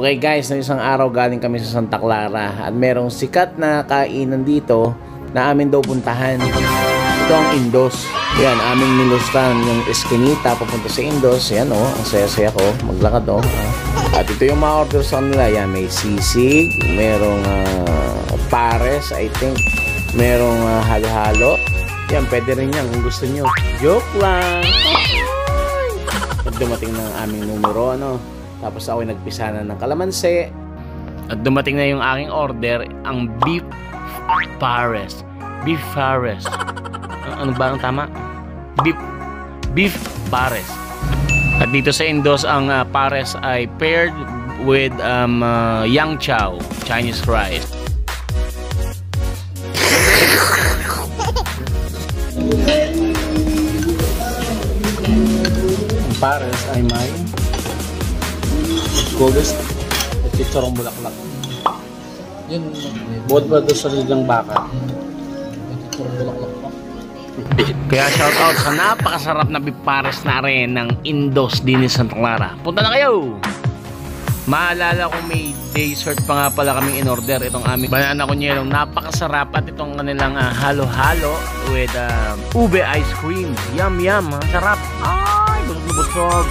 Okay guys, na isang araw galing kami sa Santa Clara at merong sikat na kainan dito na amin daw puntahan. Ito ang Indos. Yan, aming nilustan yung Eskinita papunta sa Indos. Yan ang saya-saya ko, maglakad At ito yung mga order sa kanila. Yan, may sisig, merong pares, I think. Merong halo-halo. Yan, pwede rin yan kung gusto nyo. Joke lang! At dumating ng aming numero, Tapos ako ay nagpisa na ng kalamansi. At dumating na yung aking order, ang beef pares. Beef pares. Ano ba ang tama? Beef pares. At dito sa Indos, ang pares ay paired with yang chow, Chinese rice. Ang pares ay may gogas at chicharong bulaklak. Yun, buod ba doon sa lilang baka? Chicharong bulaklak pa. Kaya shout out sa napakasarap na beef pares na rin ng Indos din sa Santa Clara. Punta na kayo! Maalala ko may dessert pa nga pala kaming in-order. Itong aming banana kunyelong napakasarap at itong kanilang halo-halo with ube ice cream. Yum yum, sarap! Ay, busog na busog!